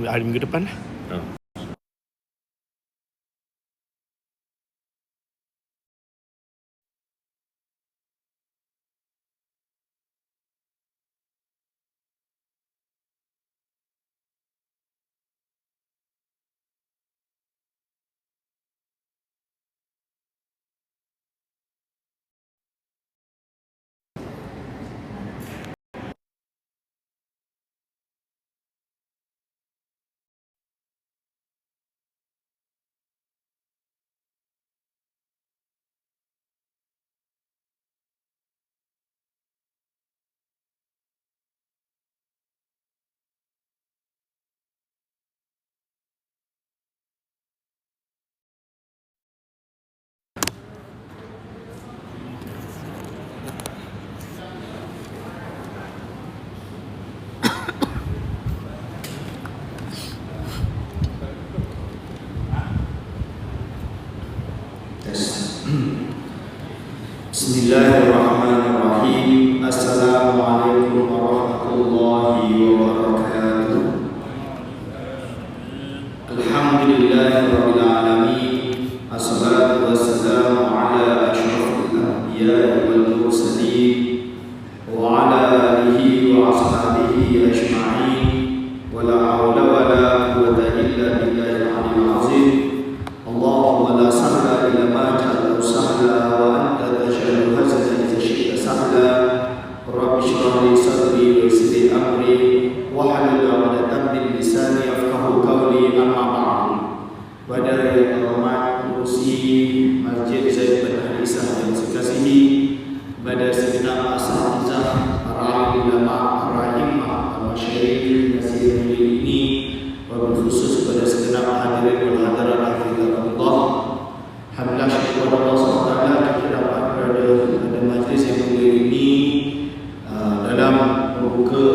hari minggu depan lah. Bismillahirrahmanirrahim. Assalamualaikum warahmatullahi wabarakatuh. Alhamdulillahirabbil alamin. Assalatu wassalamu ala asyrafil anbiya'i wal mursalin wa ala alihi wa ashabihi ajma'in. Wa la haula wa la quwwata illa billahil aliyyil azim. Allahumma la sahla illa ma ja'altahu sahla wa anta taj'alul hazana idza syi'ta sahla. Rabbi shrah li sadri wa yassir li amri wahlul 'uqdatam min lisani yafqahu qawli. Amma ba'du. Pada yang terhormat pengurusi Masjid Zaid bin Harisah yang saya kasihi, pada segenap asatizah, para ulama, para imam, masyayikh nasihat ini, wabil khusus pada segenap hadirin wal hadirat hafizahullah. Alhamdulillah, syukur Allah SWT kita dapat berada pada majlis yang mulia ini dalam membuka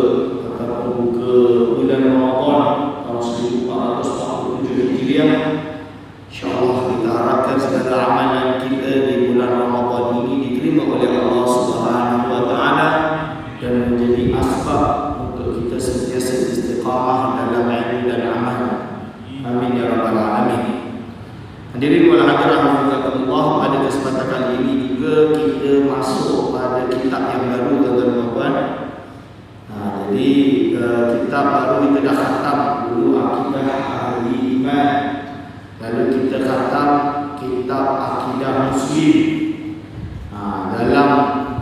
bulan Ramadan tahun 1447 Hijriah. InsyaAllah kita harapkan segala amalan kita di bulan Ramadan ini diterima oleh Allah Subhanahu wa Ta'ala dan menjadi asbab untuk kita sentiasa istiqamah dalam ilmu dan amal. Amin ya rabbal alamin. Hadirin wal hadirat rahimakumullah, pada kesempatan kali ini juga kita masuk pada kitab yang baru tuan-tuan. Jadi kitab baru kita dah khatam dulu Akidah Ahli Iman, lalu kita khatam kitab Akidah Muslim. Dalam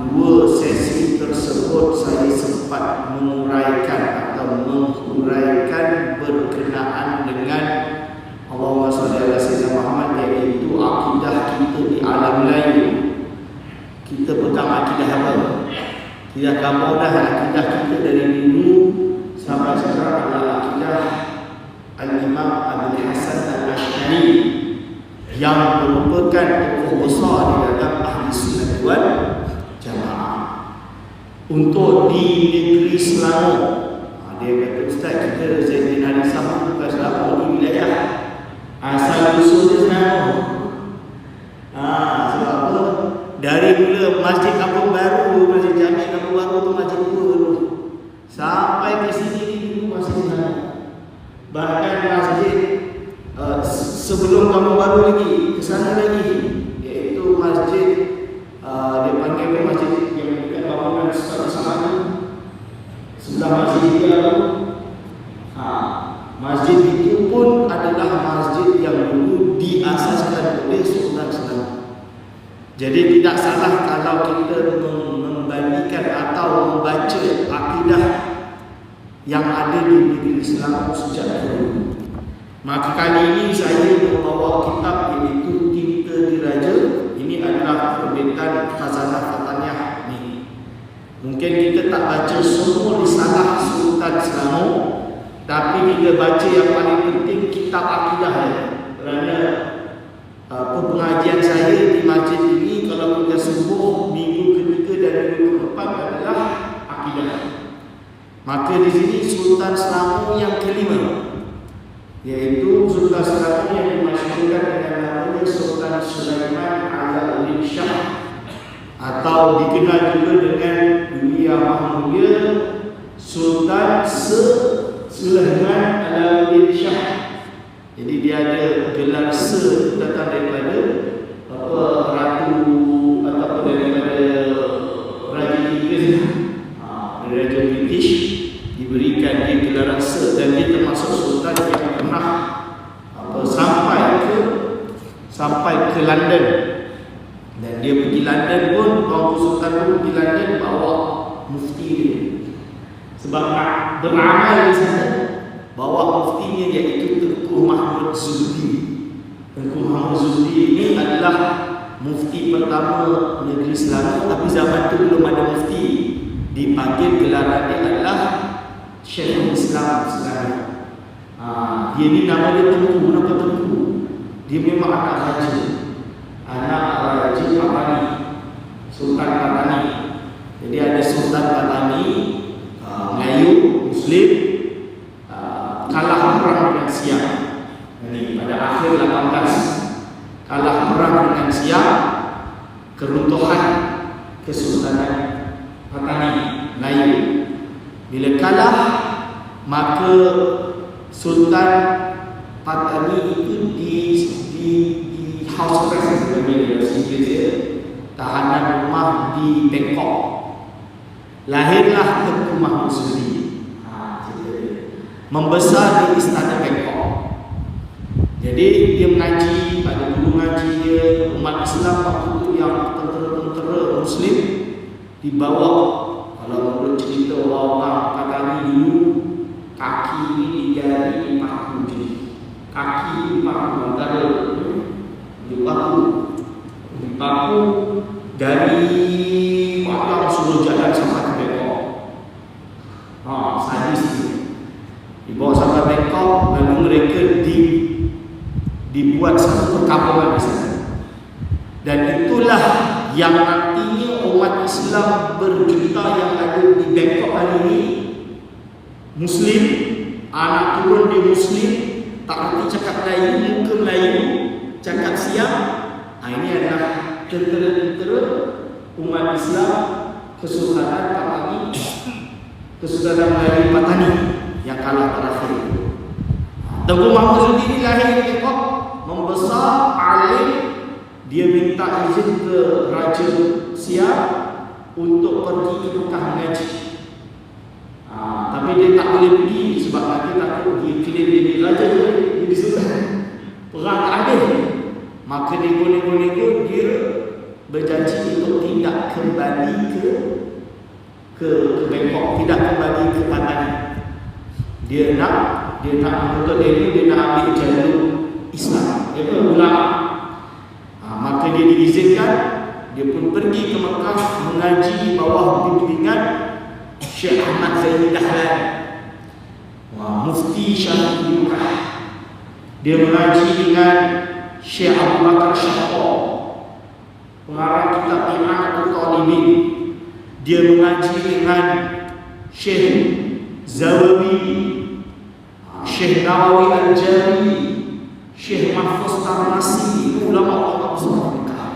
dua sesi tersebut saya sempat menguraikan atau menghuraikan berkenaan dengan Allahumma shalli ala sayyidina Muhammad, iaitu akidah kita di alam lain. Kita pegang akidah apa? Akidah kamu dah, akidah kita dari dulu sampai sekarang adalah akidah Al-Imam Abu Hasan Al-Ash'ari yang merupakan tokoh besar di dalam Ahli Sunnah wal Jamaah. Untuk di negeri Selangor, dia kata, Ustaz, kita Zaid bin Harisah bukan Selangor, di wilayah asal usul Selangor. Sebab apa? Dari mula Masjid Kampung Baru, Masjid Jami' Kampung Baru tu masjid tua dulu, sampai ke sini dulu masih Selangor. Bahkan masjid sebelum Kampung Baru lagi, ke sana lagi, iaitu masjid dia panggil masjid yang dekat bangunan Sama sebelah masjid dia tu. Masjid itu pun adalah masjid yang dulu diasaskan oleh Sultan Selangor. Jadi tidak salah kalau kita membandingkan atau membaca akidah yang ada di negeri Selangor sejak dulu. Maka kali ini saya membawa kitab iaitu Tinta Diraja. Ini adalah terbitan Khazanah Fataniyah ni. Mungkin kita tak baca semua risalah Sultan Selangor, tapi kita baca yang paling penting kitab akidah ya. Kerana pengajian saya di masjid ini, kalau kita sembuh minggu ketiga dan minggu keempat adalah akidah. Maka di sini Sultan Selangor yang kelima, yaitu Sultan Selangor yang dimasyhurkan dengan namanya Sultan Sulaiman Ala-Ulil Shah, atau dikenal juga dengan dunia mahmudia Sultan Sulaiman Alauddin Shah. Jadi dia ada gelar datang daripada ratu ataupun daripada Raja Inggris, dari Raja British, diberikan dia gelar dan dia termasuk sultan yang pernah sampai ke London. Dan dia pergi London pun, Tuanku Sultan pun pergi London bawa mufti dia. Sebab nak beramal di sana, bawa muftinya iaitu Tengku Mahmud Zuhdi. Tengku Mahmud Zuhdi ini adalah mufti pertama negeri Selangor, tapi zaman itu belum ada mufti. Dipanggil gelaran dia adalah Syekhul Islam Selangor. Dia ni nama dia Tengku. Kenapa Tengku? Dia memang anak raja Patani, Sultan Patani. Jadi ada Sultan Patani, Melayu, Muslim, kalah perang dengan Siam. Jadi pada akhir 18 kalah perang dengan Siam, keruntuhan Kesultanan Patani Melayu. Bila kalah, maka Sultan Patani itu di house arrest, tahanan rumah di Bangkok. Lahirlah Tengku Mahmud Zuhdi, membesar di istana Bangkok. Jadi dia mengaji, pada guru ngaji dia, umat Islam waktu itu yang tentera-tentera Muslim dibawa. Kalau menurut cerita orang-orang Patani dulu, kaki ini digari di paku, kaki di paku antara di paku dari Padang suruh jalan sampai ke Bangkok. Sadis dibawa sampai Bangkok, lalu mereka dibuat satu perkampungan di sana. Dan itulah yang nantinya umat Islam berjuta yang ada di Bangkok hari ini Muslim, anak turun dia Muslim, tak erti cakap Melayu, muka Melayu, cakap Siam. Ini adalah tentera-tentera umat Islam Kesultanan Patani, Kesultanan Melayu Patani yang kalah terakhir. Tengku Mahmud Zuhdi ini lahir di Bangkok, membesar, alim. Dia minta izin ke Raja Siam untuk pergi ke Mekah mengaji. Tapi dia tak boleh pergi sebab dia takut dia klaim dia raja, dia disuruh perang tak ada. Maka nego-nego dia berjanji untuk tidak kembali ke Bangkok, tidak kembali ke Patani. Dia nak menuntut ilmu, dia nak ambil jalur Islam, dia pun ulama. Maka dia diizinkan, dia pun pergi ke Mekah mengaji di bawah bimbingan Syekh Ahmad Zaini Dahlan, Mufti Syafi'i Mekah. Dia mengaji dengan Syekh Abu Bakar Syahor, pengarang kitab I'anatul Talibin. Dia mengaji dengan Syekh Zawawi, Syekh Nawawi Al-Jari, Syekh Mahfuz Tarnasi, ulama-ulama besar Mekah.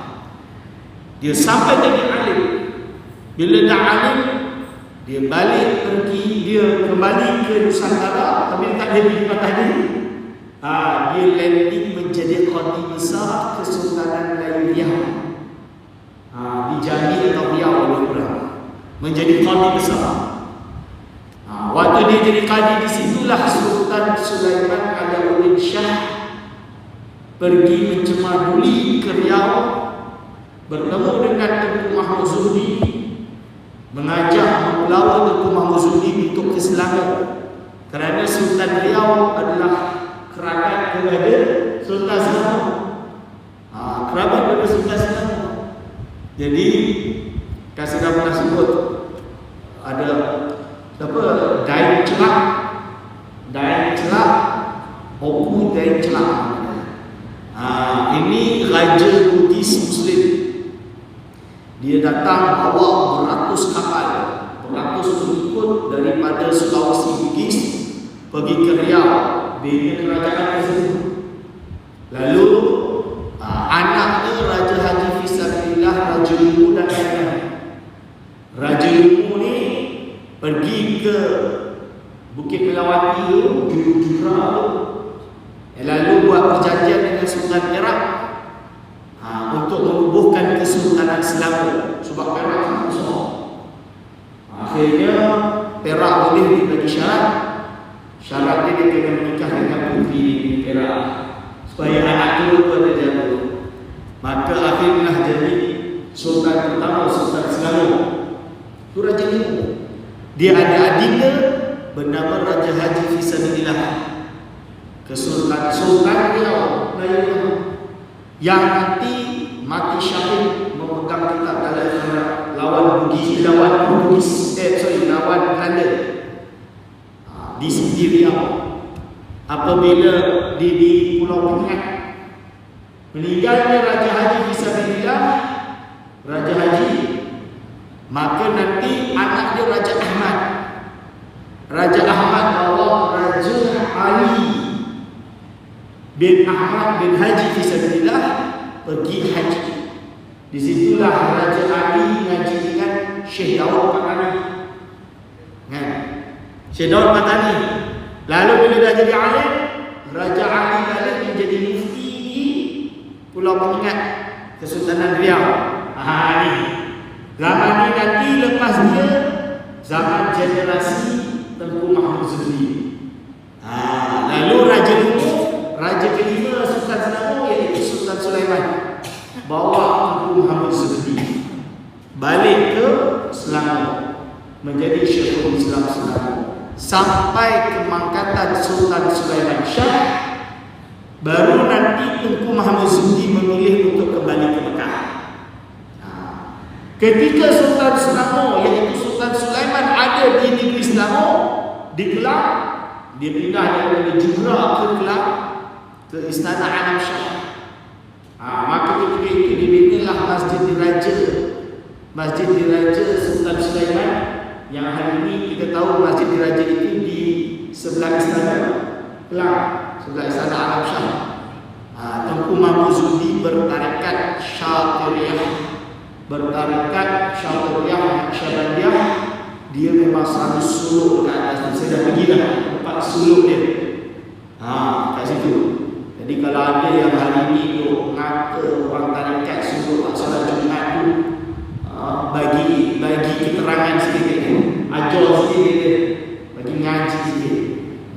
Dia sampai jadi alim. Bila dah alim, dia balik pergi, dia kembali ke Nusantara, tapi tak ada di Patani. Dia landing menjadi qadi besar Kesultanan Melayu Riau, di Jambi atau Riau lebih kurang, menjadi qadi besar. Waktu dia jadi qadi, di situlah Sultan Sulaiman Alauddin Shah pergi mencemar buli ke Riau, bertemu dengan Tengku Mahmud Zuhdi, mengajak mempelawa Tengku Mahmud Zuhdi untuk ke Selangor, kerana Sultan Riau adalah kerabat kepada Sultan Selangor. Kerabat kepada Sultan Selangor. Jadi kan sudah pernah sebut ada dain celak, opu dain celak. Ini Raja Buddhis Muslim. Dia datang bawa beratus kapal, beratus pengikut daripada Sulawesi Bugis pergi ke Riau, bina kerajaan tersebut. Lalu anaknya Raja Haji Fisabilillah, Raja Lumu dan lain-lain. Raja Lumu ni pergi ke Bukit Melawati tu, Jura tu. Lalu buat perjanjian dengan Sultan Perak untuk menubuhkan Kesultanan Selangor. Sebab Perak sangat besar. Akhirnya Perak boleh dibagi syarat. Syarat dia kena menikah dengan puteri di Perak supaya anak tu ada jaga. Maka akhirnya jadi Sultan pertama, Sultan Selangor. Itu Raja Limau. Dia ada adinda bernama Raja Haji Fisabilillah. Sultan Riau yang nanti mati syahid memegang kitab dalam lawan Belanda di Riau. Apabila di Pulau Pingat meninggalnya Raja Haji Fisabilillah, Raja Haji, maka nanti anak dia Raja Ahmad. Raja Ahmad bawa Raja Ali bin Ahmad bin Haji Fisabilillah pergi haji. Disitulah Raja Ali ngaji dengan Syekh Daud Patani. Syekh Daud Patani. Lalu bila dah jadi alim, Raja Ali balik menjadi mufti di Pulau Penyengat, Kesultanan Riau. Ni zaman ni nanti lepas dia zaman generasi Tengku Mahmud Zuhri. Lalu Raja Limau, Raja kelima Sultan Selangor iaitu Sultan Sulaiman, bawa Tengku Mahmud Zuhri balik ke Selangor menjadi Syekhul Islam Selangor sampai kemangkatan Sultan Sulaiman Shah. Baru nanti Tengku Mahmud Zuhri memilih untuk kembali ke Mekah. Ketika Sultan Selangor iaitu Sultan Sulaiman ada di negeri Selangor, di Kelang, dia pindah dari Jura ke Kelang, ke Istana Alam Shah. Maka ketika itu dibinalah Masjid Diraja. Masjid Diraja Sultan Sulaiman yang hari ini kita tahu Masjid Diraja itu di sebelah Istana Kelang, sebelah Istana Alam Shah. Tengku Mahmud Zuhri bertarekat Syatiriah. Bertarekat Syatiriah Naqsyabandiyah. Dia memang selalu suluk dekat atas. Saya dah pergi dah tempat suluk dia. Kat situ. Jadi kalau ada yang hari ini tu ngata orang tarekat suluk solat Jumaat tu, bagi keterangan sikit, ajar sikit dia, bagi ngaji sikit,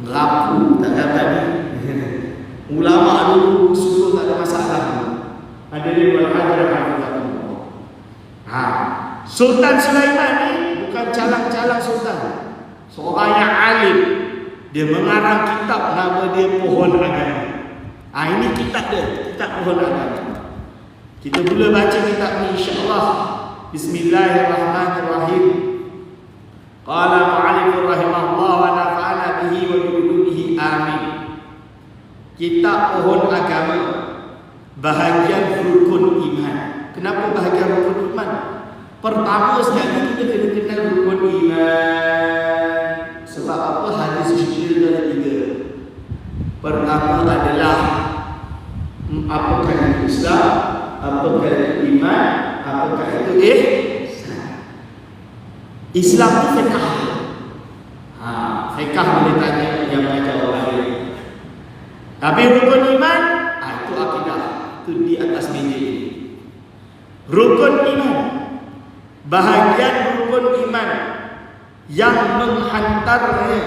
merapu tak dapat ni. Ulama dulu suluk tak ada masalah. Ada dia berhajar. Sultan Sulaiman ni bukan calang-calang sultan, seorang yang alim. Dia mengarang kitab nama dia Pohon Agama. Ini kitab dia, kitab Pohon Agama. Kita mula baca kitab ni insya-Allah. Bismillahirrahmanirrahim. Qala mu'allif rahimahullah wa nafa'ana bihi wa bi ulumihi amin. Kitab Pohon Agama, bahagian rukun iman. Kenapa bahagian rukun iman? Pertama sekali kita kena kenal rukun iman. Sebab apa? Hadis Jibril ada 3. Pertama adalah apakah itu Islam, apakah itu iman, apakah itu ihsan. Islam itu fiqh. Fiqh boleh tanya yang mengajar orang lain. Tapi rukun iman, itu akidah. Itu di atas meja ini. Rukun iman, bahagian rukun iman yang menghantarnya.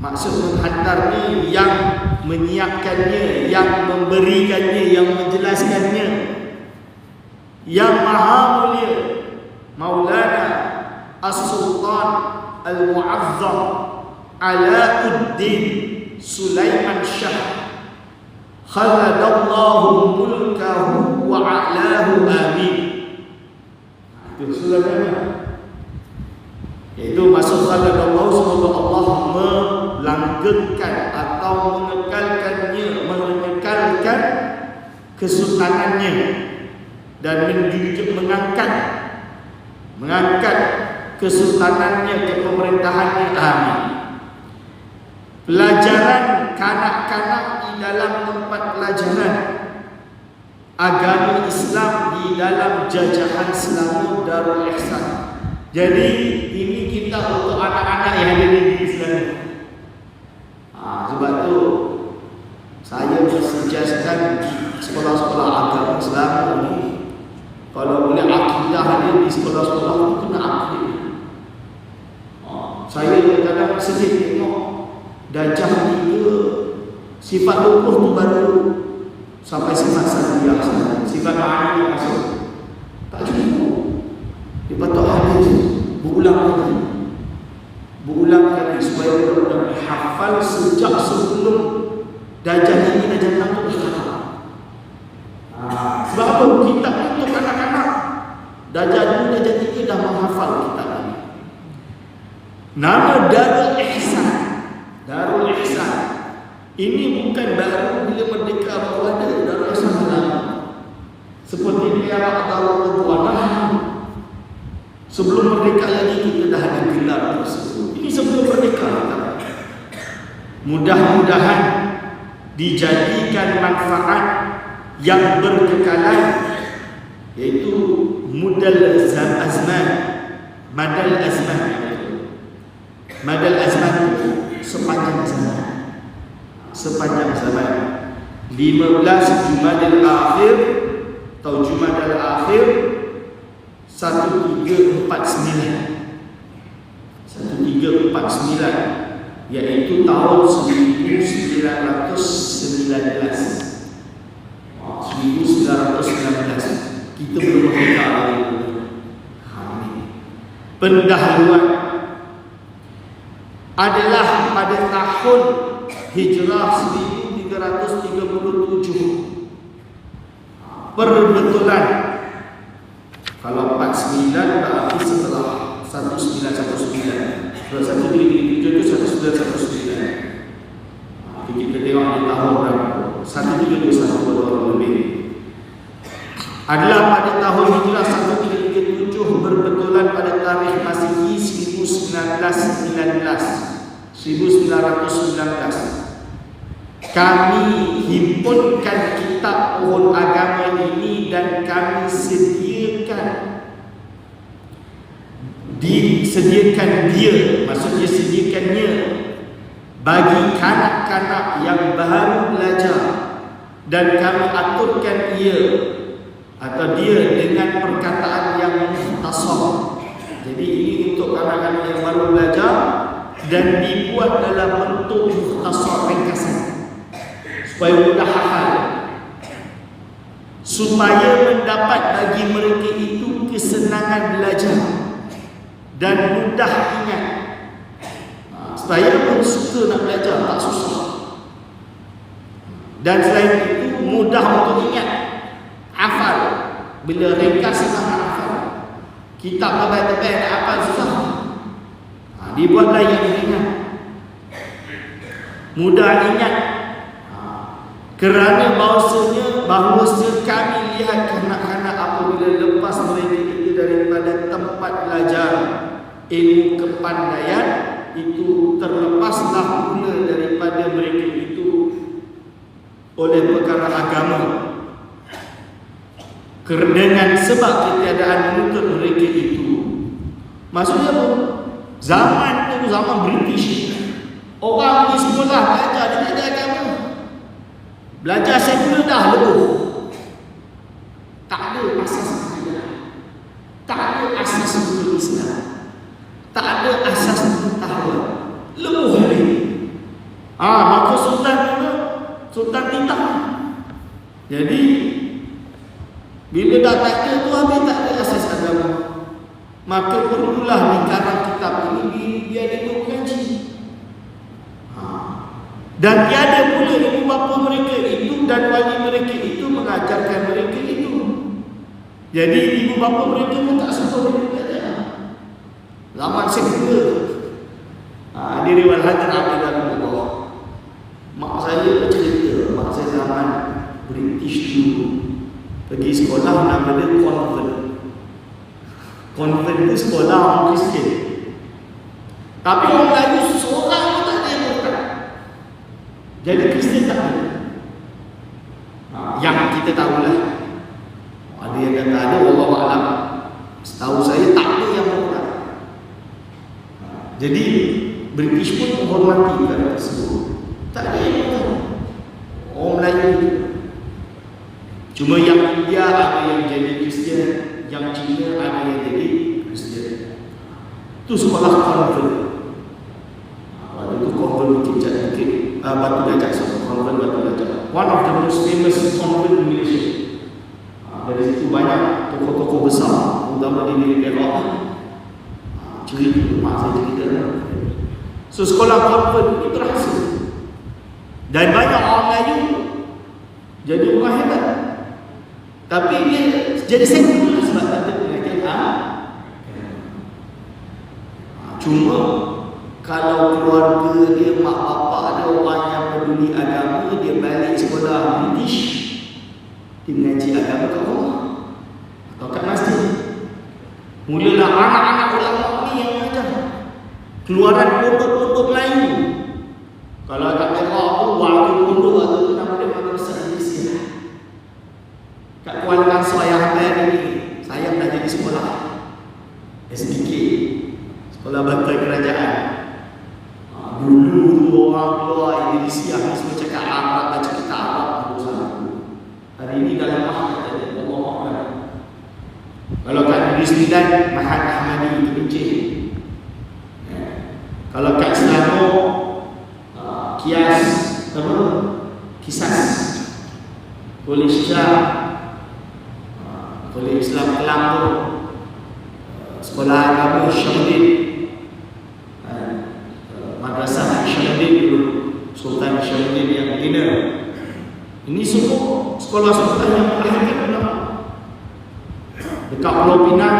Maksud menghantarnya, yang menyiapkannya, yang memberikannya, yang menjelaskannya, yang maha mulia Maulana As-Sultan Al-Mu'azzam Alauddin Sulaiman Shah khaladallahu mulkahu wa a'lahu amin. Itu Sulaiman. Iaitu maksud khaladallahu, semoga Allah melanggengkan atau mengekalkan kesultanannya dan mengangkat kesultanannya ke pemerintahannya. Amin. Pelajaran kanak-kanak di dalam tempat pelajaran agama Islam di dalam jajahan Selangor Darul Ihsan. Jadi ini kita untuk anak-anak yang ada di Islam. Sebab tu saya mensuggestkan sekolah-sekolah agama Islam ni, kalau boleh akidah dia di sekolah-sekolah tu kena akid. Saya kadang sedih tengok Dajjal ni ke sifat 20 tu baru sampai sifat sanadiyah, sifat ma'ani masuk. Tak cukup. Dia patut hadis berulang kali supaya orang hafal sejak sebelum Dajjal ini dah datang tu dah. Sebab apa? Kitab itu kanak-kanak. Dajjal ini Dajjal ini dah menghafal kitab ini. Nama Darul Ihsan. Darul Ihsan ini bukan baru bila merdeka baru ada. Darul Ihsan lama. Seperti di era Darul Ridwan. Sebelum merdeka lagi kita dah ada gelar tersebut. Ini sebelum merdeka. Mudah-mudahan dijadikan manfaat yang berkekalan, yaitu madal azman. Madal azman sepanjang zaman 15 Jumadil Akhir atau Jumadil Akhir 1349, iaitu tahun 1919. Kita belum merdeka lagi. Pendahuluan adalah pada tahun Hijrah 1337. Perbetulan kalau 49 berarti setelah 1919. Kalau 1337 itu 1919. Kita tengok di tahun berapa? 1321 lebih. Adalah pada tahun Hijrah 1337 berbetulan pada tarikh Masihi 1919. Kami himpunkan kitab pohon agama ini dan kami sediakannya bagi kanak-kanak yang baru belajar, dan kami aturkan dia dengan perkataan yang mukhtasar. Jadi ini untuk kanak-kanak yang baru belajar dan dibuat dalam bentuk mukhtasar, ringkasan, supaya mudah hafal, supaya mendapat bagi mereka itu kesenangan belajar dan mudah ingat. Supaya pun suka nak belajar, tak susah. Dan selain itu mudah untuk ingat, hafal. Bila ringkas senang hafal. Kitab tebal-tebal nak hafal susah. Dibuatlah yang ringan, mudah ingat. Kerana bahawa kami lihat kanak-kanak apabila lepas mereka itu daripada tempat belajar ilmu kepandaian itu, terlepaslah pula daripada mereka itu oleh perkara agama, dengan sebab ketiadaan menuntut mereka itu. Maksudnya apa? Zaman itu zaman British. Orang di sekolah belajar dia ada agama, belajar sekular dah lebuh, tak ada asas akidah, tak ada asas untuk Islam, tak ada asas pengetahuan, lebuh hari. Maka Sultan titah. Jadi bila dah tak ada tu, habis tak ada asas agama, maka perlulah dikarang kitab ini biar dia mengaji. Dan tiada pula ibu bapa mereka itu dan wali mereka itu mengajarkan mereka itu. Jadi ibu bapa mereka pun tak suka mereka belajar. Zaman sekular. Di riwayat hadis Abdullah, mak saya cerita, mak saya zaman British dulu pergi sekolah, nama dia convent. Convent itu sekolah orang Kristian. Tapi orang Melayu seorang pun tak ada yang bukan. Jadi Kristian tak ada. Yang kita tahulah. Ada yang kata ada, wallahu a'lam. Setahu saya tak ada yang bukan. Jadi British pun menghormati perkara tersebut. Tak ada yang tahu. Orang Melayu. Cuma yang India ada yang jadi Kristian, yang Cina ada yang jadi Kristian. Itu sekolah konvent. Waktu itu konvent bukit Batu Gajah, konvent Batu Gajah. One of the most famous convent in Malaysia. Dari situ banyak tokoh-tokoh besar, terutama di negeri Perak. Cerita, mak saya cerita. So sekolah konvent ini berhasil. Dan banyak orang Melayu jadi orang hebat. Tapi dia jadi sekular sebab ada pengajian. Cuma kalau keluarga dia, mak bapak ada orang yang peduli agama, dia balik sekolah British, dia mengaji agama kat rumah atau kat masjid. Mulalah anak-anak ulama ni yang mengajar. Keluaran pondok-pondok Melayu. Kalau kat Perak tu, waktu pondok tu nama dia Madrasah Indonesia. Kat Kuala Kangsar yang hari ni, saya dah jadi sekolah SDK, Sekolah Bantai Kerajaan. Dulu tu orang keluar Indonesia ni semua cakap Arab, baca kitab Arab. Hari ini dalam mahal kata Allah Akbar. Kalau kat Negeri Sembilan, Mahat Ahmadi Kebincik. Kalau kat Selangor, Kias apa? Kisas. Kolej Islam Kelang tu, Sekolah Agama Syahudin, Madrasah Syahudin dulu, Sultan Syahudin yang bina. Ini semua sekolah-sekolah yang melahirkan ulama. Dekat Pulau Pinang,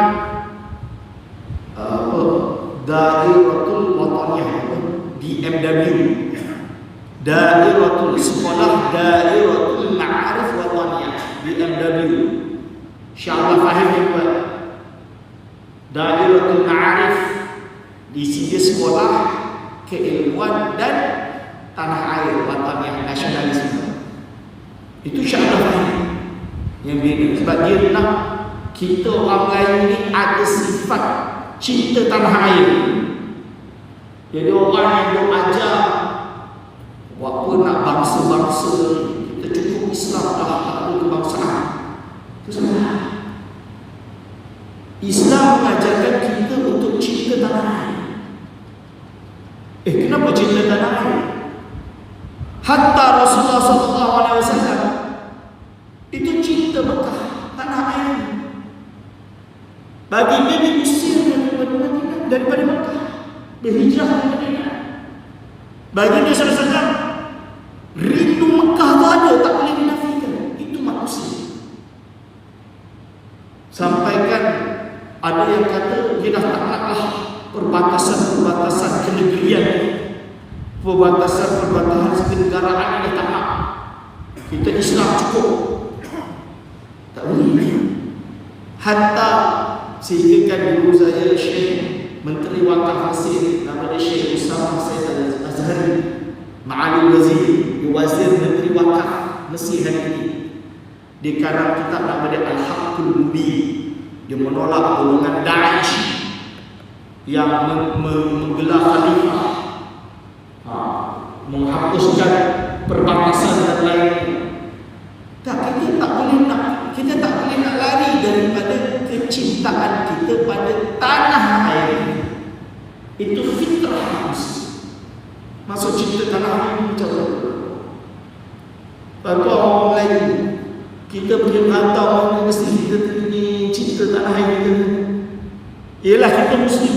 Dairatul Wataniyah, DMW, Sekolah Dairatul Ma'arif Wataniyah, DMW. InsyaAllah faham yang buat Dairatul Ma'arif di sini sekolah keilmuan dan tanah air wataniyah, nasionalisme. Itu insyaAllah faham yang bina. Sebab dia nak kita orang Melayu ni ada sifat cinta tanah air. Jadi orang yang dia ajar apa nak bangsa-bangsa, kita cukup Islam dah, tak ada kebangsaan. Itu salah. Islam mengajarkan kita untuk cinta tanah air. Kenapa cinta tanah air? Hatta Rasulullah SAW itu cinta Mekah, tanah air. Bagi dia diusir daripada Mekah, berhijrah ke Madinah. Bagi dia SAW rindu Mekah tu ada, tak boleh dinafikan. Itu manusia. Sampaikan ada yang kata dia dah tak naklah perbatasan kenegerian, perbatasan kenegaraan ini tak nak. Kita Islam cukup. Tak boleh. Hatta sehingga guru saya Syekh Menteri Wakaf Mesir, nama dia Syekh Usama Said Al-Azhari, Ma'ali Wazir Menteri Wakaf Mesir hari ini, dia karang kitab nama dia Al-Haqqul Mubin. Dia menolak golongan Daesh yang menggelar khalifah, menghapuskan perbatasan dan lain-lain. Kita tak boleh nak lari daripada kecintaan kita pada tanah air. Itu fitrah manusia. Maksud cinta tanah air ini macam mana? Bagi orang Melayu, kita pergi merantau mana mesti kita teringin cinta tanah air kita. Ialah kita Muslim.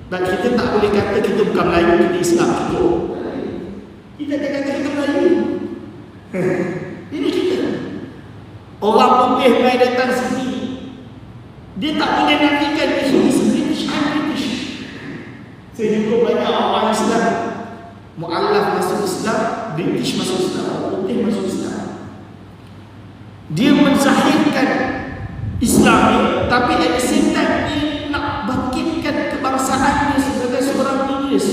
Dan kita tak boleh kata kita bukan Melayu, kita Islam. Kita tak kata kita Melayu. Ini kita. Orang putih main datang sini, dia tak boleh nafikan ini British, I'm British. Saya jumpa banyak orang Islam, mu'allaf masuk Islam, British masuk Islam, putih masuk Islam. Dia menzahirkan Islam ni, tapi at the same time dia nak bangkitkan kebangsaannya sebagai seorang Inggeris.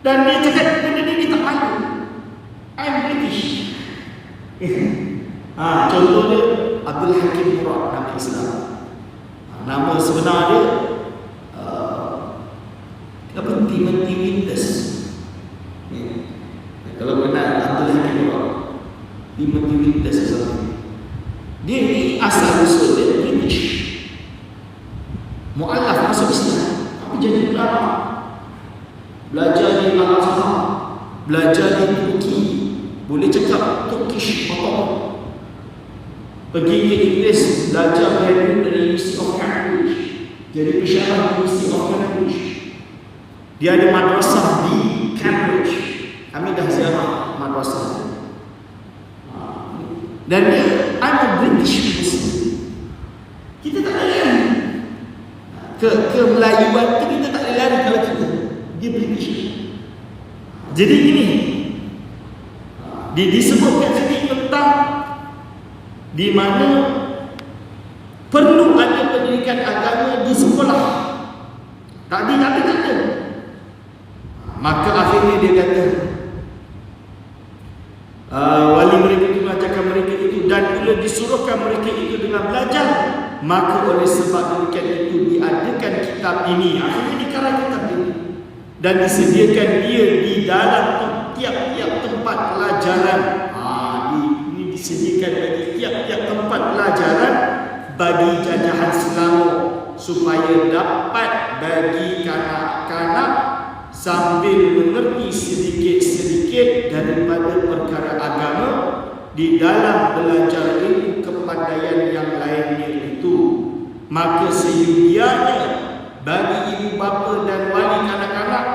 Dan dia cakap benda ni dia tak malu. I'm British. Contoh dia Abdul Hakim Murad, nama Islam. Nama sebenar dia Timothy Winters. Kalau kenal Abdul Hakim Murad di Menteri sesuatu, dia ni asal usul dia British, mu'alaf masuk Islam, tapi jadi ulama, belajar di Al-Azhar, belajar di Turki, boleh cakap Turkish Ottoman, pergi ke Inggeris, belajar Mandarin dari University of Cambridge, jadi pensyarah University of Cambridge. Dia ada madrasah di Cambridge. Kami dah ziarah madrasah. Dan dia, I'm a British Muslim. Kita tak boleh lari ke Melayuan tu, kita tak boleh lari kalau dia British. Jadi gini, disebutkan sini tentang di mana perlu ada pendidikan agama di sekolah. Tak ada. Maka akhirnya dia kata, wali mereka itu mengajarkan mereka itu, dan bila disuruhkan mereka itu dengan belajar, maka oleh sebab demikian itu diadakan kitab ini. Akhirnya dikarang kitab ini dan disediakan dia di dalam tiap-tiap tempat pelajaran. Ini disediakan bagi tiap-tiap tempat pelajaran bagi jajahan Selangor, supaya dapat bagi kanak-kanak sambil mengerti sedikit-sedikit daripada perkara agama di dalam belajar ilmu kepandaian yang lainnya itu. Maka seyogianya bagi ibu bapa dan wali kanak-kanak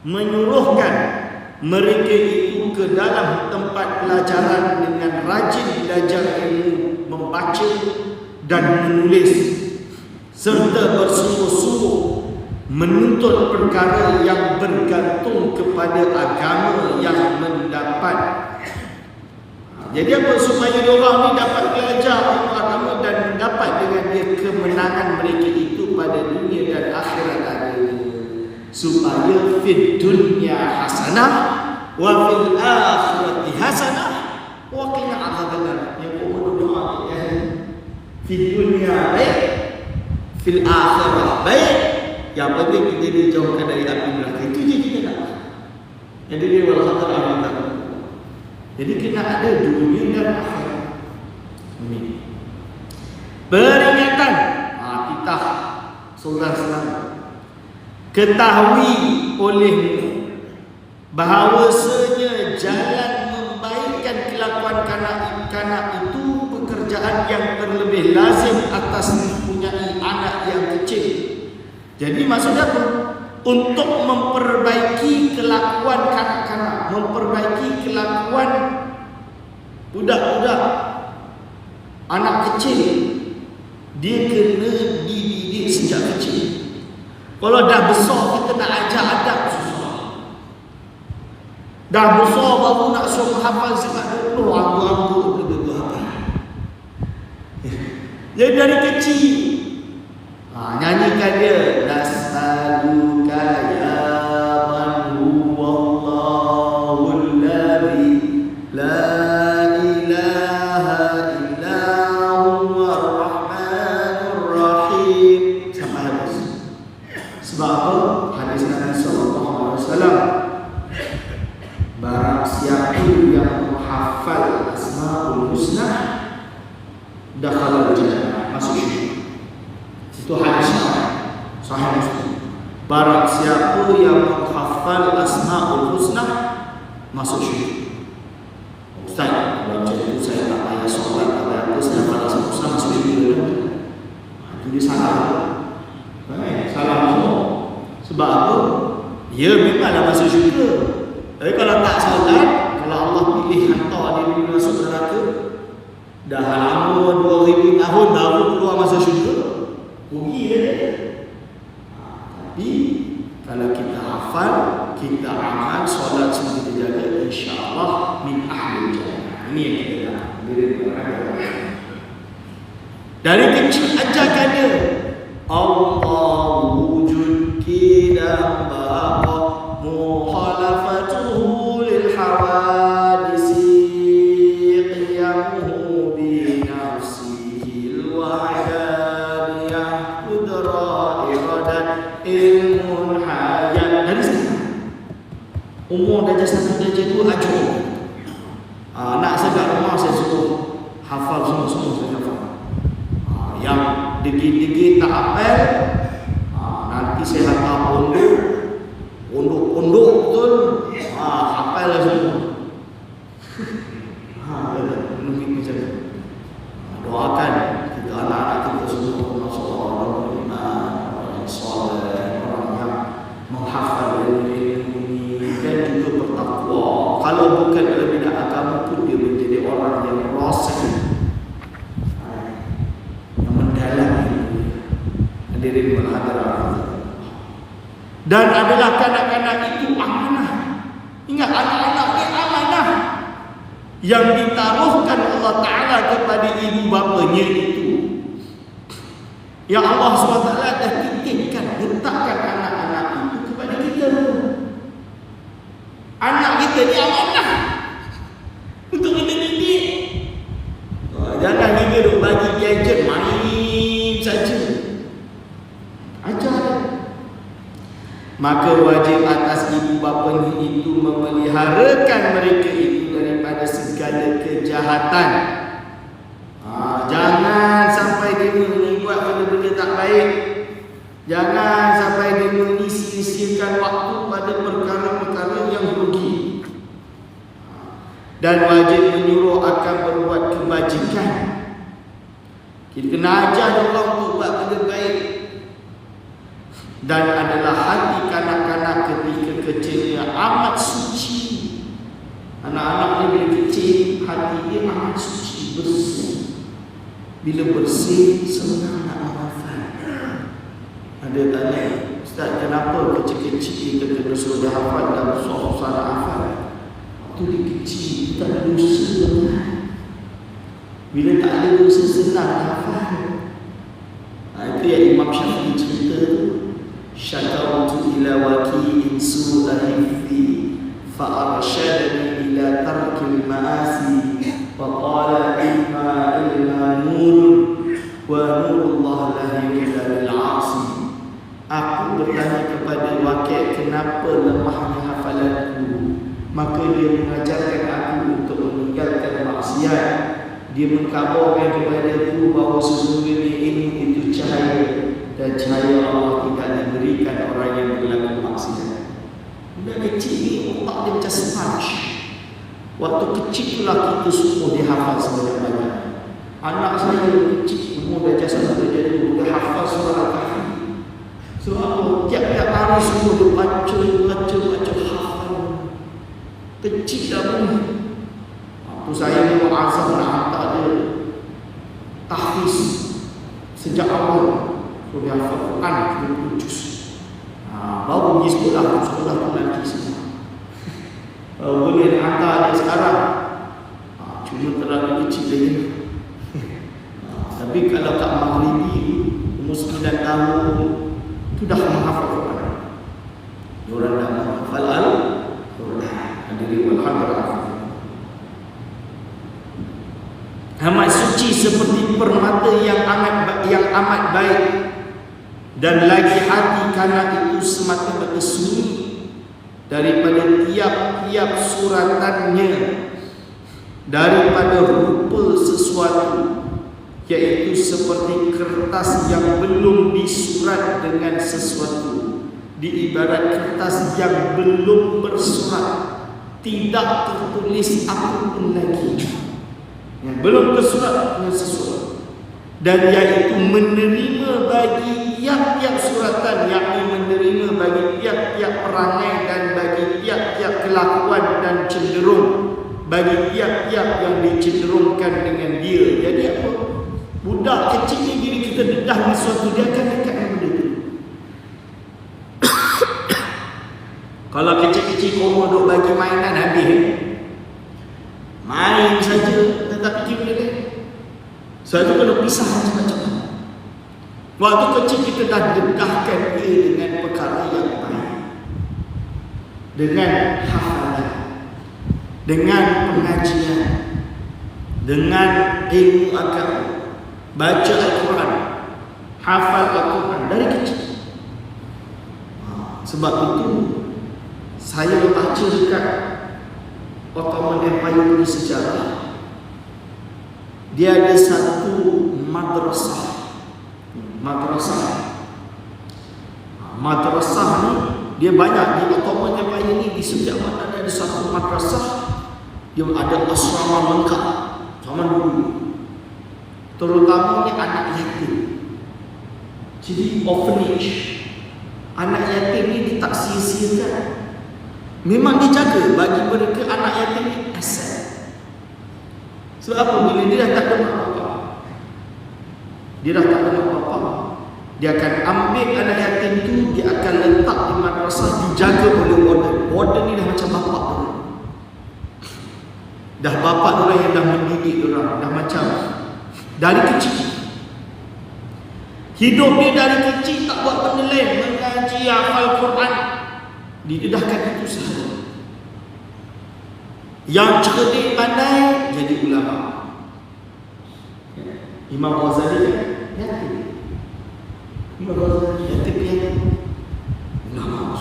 menyuruhkan mereka itu ke dalam tempat pelajaran dengan rajin belajar ilmu, membaca dan menulis, serta bersungguh-sungguh menuntut perkara yang bergantung kepada agama yang mendapat. Jadi apa? Supaya diorang ni dapat belajar agama dan mendapat dengan dia kemenangan mereka itu pada dunia dan akhirat ada. Supaya fid dunya hasanah wa fil akhirati hasanah wa qina adzabannar. Yang berdoa ya, fid dunya baik, fil akhirah baik, yang penting kita dijauhkan dari api neraka. Itu je kita nak. Jadi dia wala khatar amanah. Jadi kita ada dunia dan akhirat. Amin. Peringatan kita saudara-saudara, ketahui olehmu bahawasanya jalan membaikkan kelakuan kanak-kanak itu pekerjaan yang terlebih lazim atas mempunyai anak yang kecil. Jadi maksudnya apa? Untuk memperbaiki kelakuan kanak-kanak, memperbaiki kelakuan budak-budak, anak kecil, dia kena dididik sejak kecil. Kalau dah besar kita nak ajar adab susah. Dah besar baru nak suruh hafal surat 20, ambu-ambu betul hafal. Jadi dari kecil nyanyikan dia, nas'aluka ya man huwallahul ladzi la ilaha illa huwar rahmanur rahim. Sampai habis. Sebab apa? Hadis Nabi sallallahu alaihi wasallam, barang siapa yang menghafal Asmaul Husna dakhala al-jannah, masuk syurga. Itu hadis sahih Muslim. Barang siapa yang menghafal Asmaul Husna masuk syurga. Ustaz, kalau macam itu saya tak payah solat, tak payah apa, saya hafal Asmaul Husna masuk syurga. Itu dia salah. Salah semua. Sebab apa? Ya memanglah masuk syurga. Tapi kalau tak solat, kalau Allah pilih hantar dia masuk neraka, dah lama 2000 tahun baru keluar masuk syurga, rugi dia. Tapi kalau kita hafal, kita amal, solat semua kita jaga, insya-Allah min ahlul jannah. Ini yang kita nak. Dari kecil ajarkan dia Allah wujud kidam baqa mukhalafatuhu lil hawadisi qiyamuhu bi nafsihi al wahdaniyah qudra iradat ilmun hayat. Dari sini Umur darjah 1, darjah 2 acuh. Anak saya kat rumah saya suruh hafal semua saya hafal. Yang degil-degil tak hafal, nanti saya hantar pondok betul, hafal lah semua. Mungkin macam tu. Doakan kita anak-anak kita semua masuk orang yang soleh, orang yang menghafal ilmu ini dan juga bertakwa. Kalau bukan dalam bidang agama pun dia menjadi orang yang rasul, yang mendalam ilmu. Hadirin wal hadirat. Dan adalah kanak-kanak itu amanah. Ingat, anak-anak ini amanah yang ditaruhkan Allah Ta'ala kepada ibu bapanya itu. Yang Allah SWT dah titipkan, letakkan anak-anak itu kepada kita. Anak kita ni amanah untuk kita didik. Jangan kita duk bagi gadget main saja. Ajar. Maka wajib atas ibu bapanya itu memeliharakan mereka itu daripada segala kejahatan. Jangan sampai dia buat benda-benda tak baik. Jangan sampai dia mengisi-isikan waktu pada perkara-perkara yang rugi. Dan wajib menyuruh akan berbuat kebajikan. Kita kena ajar orang untuk buat benda baik. Dan adalah hati kanak-kanak ketika kecilnya amat suci. Anak-anak ni bila kecil, hati dia amat suci, bersih. Bila bersih, senang nak menghafal. Ada tanya, Ustaz, kenapa kecil-kecil kita kena suruh dia hafal dan susah-susah nak hafal? Waktu dia kecil, kita ada dosa. Bila tak ada dosa, senang nak hafal. Itu yang Imam Syafi'i cerita tu. Syakautu ila waki'in su'a hifzi fa'arsyadani ila tarkil ma'asi wa qala ilma nur wa nurullah la yuhda bil 'asi. Aku bertanya kepada Waqi' kenapa lemahnya hafalanku, maka dia mengajarkan aku untuk meninggalkan maksiat. Dia mengkabarkan kepadaku bahawa sesungguhnya ilmu itu cahaya, dan cahaya Allah tidak diberikan orang yang berlaku maksiat. Budak kecil ni otak dia macam sponge. Waktu kecil pula kita suruh dia hafal sebanyak-banyak. Anak saya kecil, umur darjah 1, darjah 2, dia hafal surah Al-Kahfi. So apa? Tiap-tiap hari suruh dia baca hafal. Kecil dah pun. Waktu saya ni azam nak hantar dia tahfiz sejak awal. Dia hafal Quran 20 juz. Baru pergi sekolah pun nanti semua. Boleh hantar dia sekarang. Cuma terlalu kecil lagi. Tapi kalau kat Maghribi umur 9 tahun tu dah menghafal Quran. Diorang dah menghafal Al-Quran. Hadirin wal hadirat. Amat suci seperti permata yang amat baik. Dan lagi hati kanak itu semata-mata sunyi daripada tiap-tiap suratannya, daripada rupa sesuatu, iaitu seperti kertas yang belum disurat dengan sesuatu, diibarat kertas yang belum bersurat, tidak tertulis apapun lagi, yang belum tersurat dengan sesuatu, dan iaitu menerima bagi tiap-tiap suratan, yakni menerima bagi tiap-tiap perangai dan bagi tiap-tiap kelakuan dan cenderung, bagi tiap-tiap yang dicenderungkan dengan dia. Jadi apa? Budak kecil ni bila kita dedah dengan sesuatu, dia akan dekat dengan benda tu. Kalau kecil-kecil korma duk bagi mainan habis, main saja, tak fikir benda lain. Sebab tu kena pisah cepat-cepat. Waktu kecil kita dah dedahkan dia dengan perkara yang baik, dengan hafalan, dengan pengajian, dengan ilmu agama, baca Al-Quran, hafal Al-Quran dari kecil. Sebab itu Saya baca dekat Ottoman Empire di sejarah, dia ada satu madrasah. Madrasah ni dia banyak di Ottoman Empire ni. Di setiap mana ada satu madrasah, dia ada asrama lengkap zaman dulu, terutamanya anak yatim. Jadi orphanage, anak yatim ni dia tak sia-siakan. Memang dijaga bagi mereka. Anak yatim ni aset. Sebab apa? Bila dia dah tak ada mak bapak, dia akan ambil anak yatim tu, dia akan letak di madrasah, dijaga oleh warden. Warden ni dah macam bapak tu. Dah bapak orang yang dah mendidik orang, dah macam dari kecil. Hidup dia dari kecil tak buat benda lain, mengaji, hafal Quran, didedahkan itu sahaja. Yang cerdik pandai jadi ulama. Imam Ghazali yatim. Imam Ghazali yatim ulama.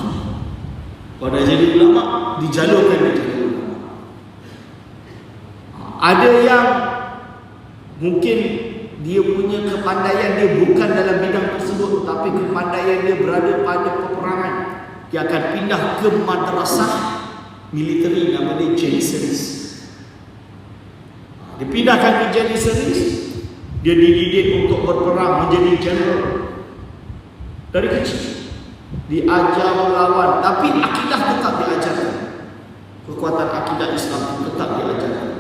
Pada jadi ulama, dijalurkan dia jadi ulama. Ada yang mungkin dia punya kepandaian dia bukan dalam bidang tersebut, tapi kepandaian dia berada pada peperangan. Dia akan pindah ke madrasah militeri, nama dia Janissaries. Dia pindahkan ke Janissaries, dia dididik untuk berperang menjadi general. Dari kecil diajar melawan, tapi akidah tetap diajarkan. Kekuatan akidah Islam tetap diajarkan.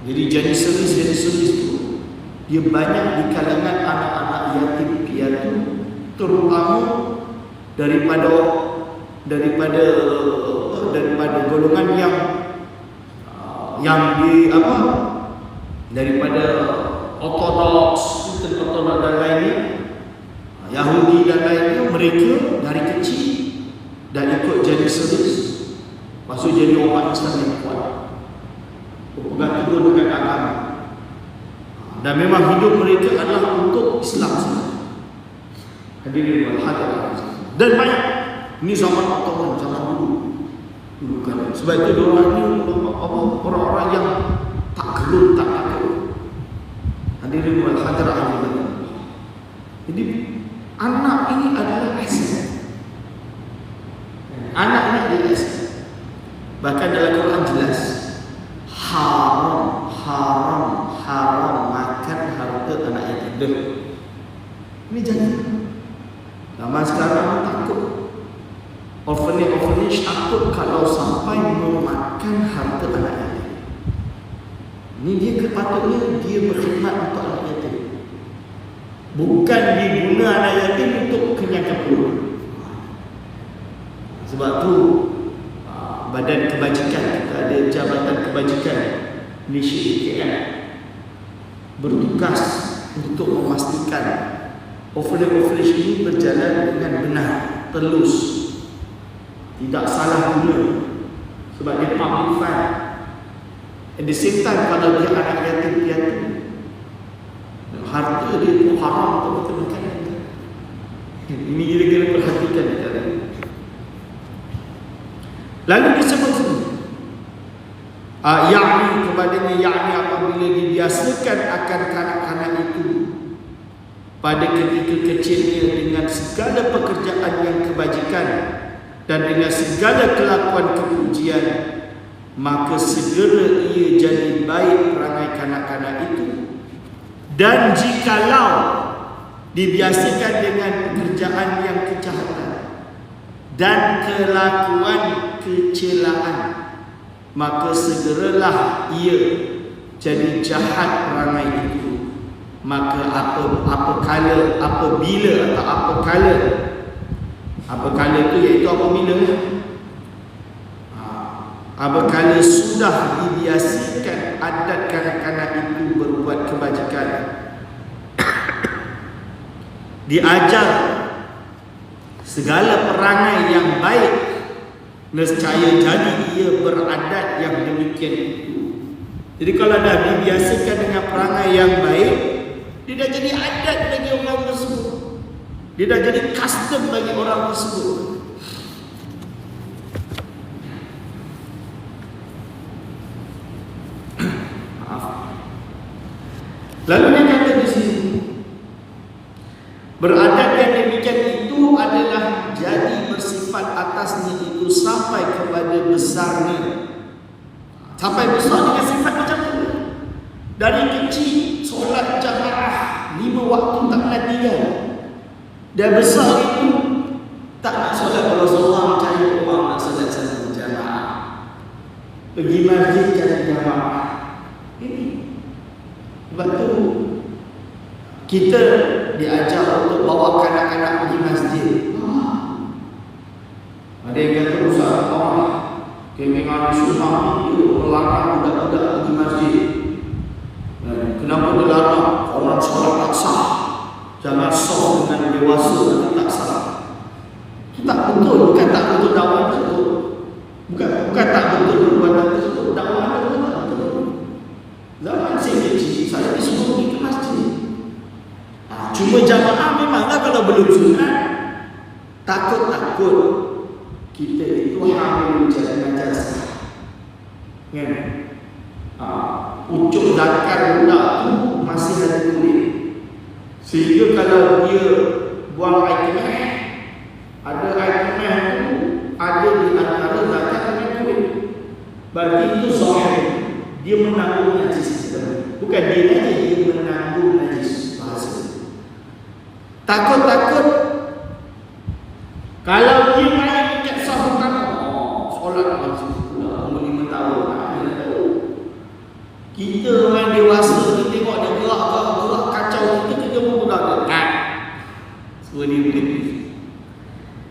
Jadi Janissaries itu dia banyak di kalangan anak-anak yatim piatu, terutama daripada golongan yang di apa, daripada Ortodoks, Kristen Ortodoks dan lainnya, Yahudi dan lainnya. Mereka dari kecil dan ikut Janissaries, masuk jadi orang Islam yang kuat, berpegang teguh dengan agama, dan memang hidup mereka adalah untuk Islam sahaja. Hadirin wal hadirat. Dan banyak ini zaman Ottoman, zaman dulu kan. Sebab itu diorang ni orang-orang yang tak gelut, tak takut. Hadirin wal hadirat. Jadi anak ini adalah aset. Anak ini adalah aset. Bahkan dalam Quran jelas haram makan harta anak yatim. Ini jangan. Zaman sekarang takut. Orphanage takut kalau sampai memakan harta anak yatim. Ini dia kepatutnya dia berkhidmat untuk anak yatim, bukan diguna anak yatim untuk kenyangkan perut. Sebab tu badan kebajikan, kita ada jabatan kebajikan Malaysia KL bertugas untuk memastikan orphanage ini berjalan dengan benar, telus, tidak salah guna. Sebab dia public fund. At the same time, kalau dia anak yatim piatu, harta dia itu haram untuk kita makan. Ini kira-kira perhatikan kita. Lalu disebut yakni kepadanya, yakni apabila dibiasakan akan kanak-kanak itu pada ketika kecilnya dengan segala pekerjaan yang kebajikan dan dengan segala kelakuan kepujian, maka segera ia jadi baik perangai kanak-kanak itu. Dan jikalau dibiasakan dengan pekerjaan yang kejahatan dan kelakuan kecelaan, maka segeralah ia jadi jahat perangai itu. Maka apabila itu iaitu apabila apabila sudah dibiasakan adat kanak-kanak itu berbuat kebajikan, diajar segala perangai yang baik, nescaya jadi ia beradat yang demikian itu. Jadi kalau dah dibiasakan dengan perangai yang baik, dia dah jadi adat bagi orang tersebut, dia dah jadi custom bagi orang tersebut. Lalu dia kata di sini, beradab yang demikian itu adalah jadi bersifat atasnya itu sampai kepada besarnya. Sampai besar dengan sifat macam tu. Dari kecil solat jamaah 5 waktu tak pernah tinggal. Dan besar itu tak nak solat. Kalau seorang cari orang nak solat sama jamaah, pergi masjid cari jamaah. Ini sebab tu kita diajar untuk bawa kanak-kanak pergi masjid. Ada yang kata Ustaz, kemengan sunnah itu melarang budak-budak pergi masjid. Kenapa dilarang? Orang solat tak sah. Jangan soft dengan dewasa nanti tak sah. Itu tak betul. Bukan tak betul dakwah tersebut. Bukan tak betul perbuatan tersebut. Dakwah itu tak betul. Zaman saya kecil, saya disuruh pergi ke masjid. Cuma jamaah memanglah kalau belum sunat, takut-takut kita itu hamil jadi najasa. Kan? Ucuk zakar budak tu masih ada kulit. Sehingga kalau dia buang air kemah, ada air kemah tu ada di antara zakar dengan kulit. Berarti itu zahir. Dia menanggung najis. Bukan dia saja, dia menanggung najis. Bahasa takut-takut kalau dia main dekat sahur solat masjid pula umur 5 tahun. Kita orang dewasa ni tengok dia gerak kacau, kita pun pegang dia. Semua dia boleh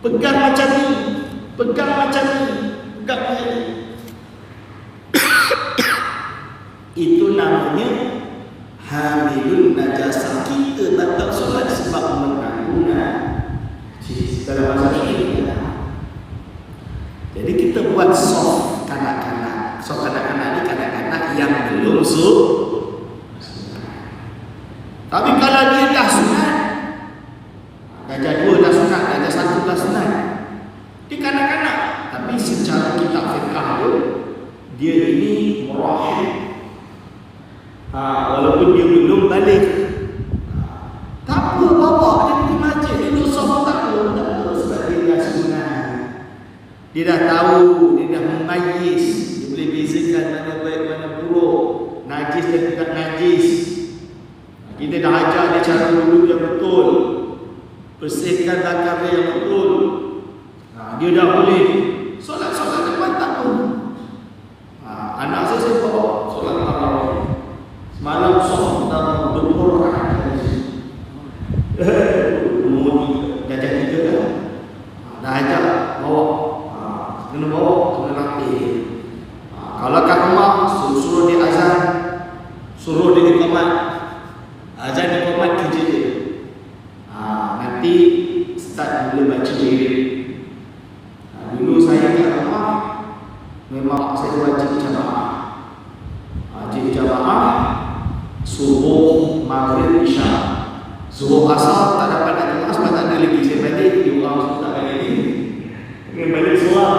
pegang macam ni, pegang macam ni, pegang macam ni. Itu namanya hamilun najasah. Kita batal solat sebab menanggung najis. Dalam masa ini jadi kita buat soft kanak-kanak. Soft kanak-kanak ni kanak-kanak yang belum tapi kalau dia dah sunat, darjah 2 dah sunat, darjah 1 dah sunat, dia kanak-kanak. Tapi secara kitab fiqh dia ini murahib. Walaupun dia belum balik, tak apa, bawa dia pergi masjid. Dia duduk soft tak apa, sebab dia dah sunat. Dia dah tahu, dia dah memayis, dia boleh bezakan mana baik mana buruk, najis dan tidak najis. Kita dah ajar dia cara dulu yang betul, bersihkan zakar yang betul. Dia dah boleh solat depan tak pun. Anak saya bawa solat tarawih semalam soft dalam 20 rakaat. Umur darjah 3 dah ajar bawa. Kena bawa, kena latih. Kalau kat rumah, suruh dia azan, suruh dia iqamat. Azan iqamat kerja dia. Nanti start mula baca wirid. Dulu saya kat rumah, memang saya wajib jamaah. Wajib jamaah, subuh, maghrib, isya. Subuh asar tak dapat nak jamaah sebab tak ada lagi. Saya balik, dia orang semua tak balik lagi. Dia balik semua.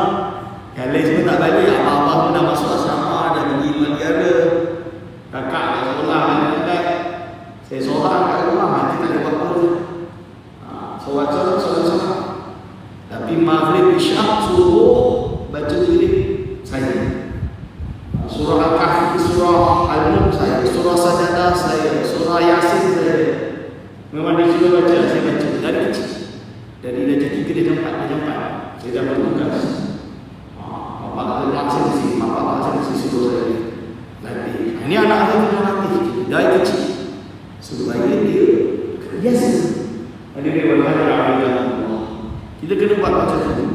Yang lain semua tak balik. Abang-abang pun dah masuk asrama, dah pergi luar negara. Kakak dah sekolah, dah dekat. Saya seorang kat rumah, nanti tak ada apa-apa. Solat. Tapi maghrib, isyak, subuh, baca wirid saya. Surah Al-Kahfi, surah Al-Mulk saya, surah Sajadah saya, surah Yasin saya. Memang dia sudah baca, saya baca dari kecil. Dari darjah 3, darjah 4, darjah 4. Saya dah bertugas. Bapak kata maksa mesti, bapak maksa mesti suruh saya latih. Ini anak saya kena latih dari kecil supaya dia biasa. Ada dia berhadap kita kena buat macam tu.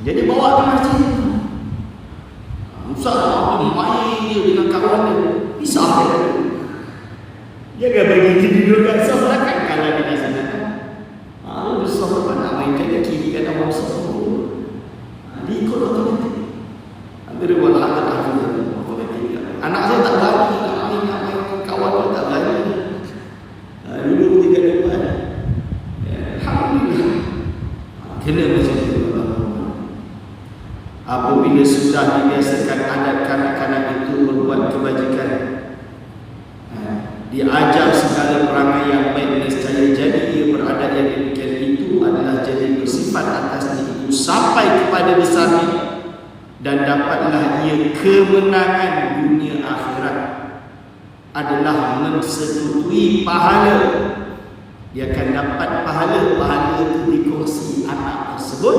Jadi bawa ke masjid. Ustaz apa main dia dengan kawan dia. Pisah dia. Dia akan bagi dia duduk kat sofa kan kalau dia dah sana. Lalu sofa apa nak main kat kiri kat awak sofa. Dia ikut otomatik. Dia buat hal otomatik. Anak saya tak berani nak main kawan dia tak berani. Duduk dekat depan. Alhamdulillah. Kena macam tu. Apabila sudah dibiasakan adat kanak-kanak itu berbuat kebajikan, diajar segala perangai yang baik, nescaya jadi ia berada yang demikian itu adalah jadi bersifat atasnya itu sampai kepada besarnya, dan dapatlah ia kemenangan dunia akhirat adalah mensekutuai pahala. Dia akan dapat pahala itu dikongsi anak tersebut,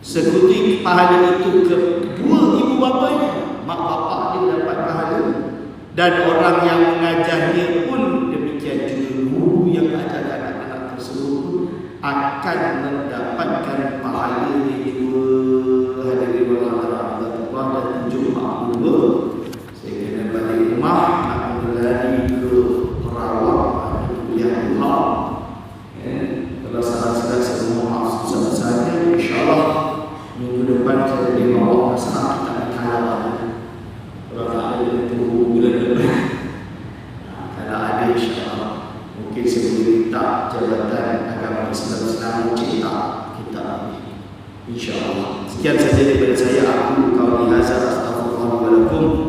sekutuai pahala itu kedua ibu bapanya, mak bapak dia dapat pahala, dan orang yang mengajarnya pun demikian juga guru yang ajar anak-anak tersebut akan mendapatkan pahalanya juga. Hadirin Allah dan 7.42 saya kena balik rumah nak berlari ke Perawak kuliah duha. Kalau salah-salah saya mohon maaf sebesar-besarnya. InsyaAllah minggu depan saya boleh bawa masalah kita berkalah. Kalau tak ada itu bulan depan, kalau ada insyaAllah mungkin saya boleh minta Jabatan Agama Islam Selangor cetak kita, insyaAllah. Sekian saja daripada saya. Aku qauli hadza, astaghfirullah wa lakum.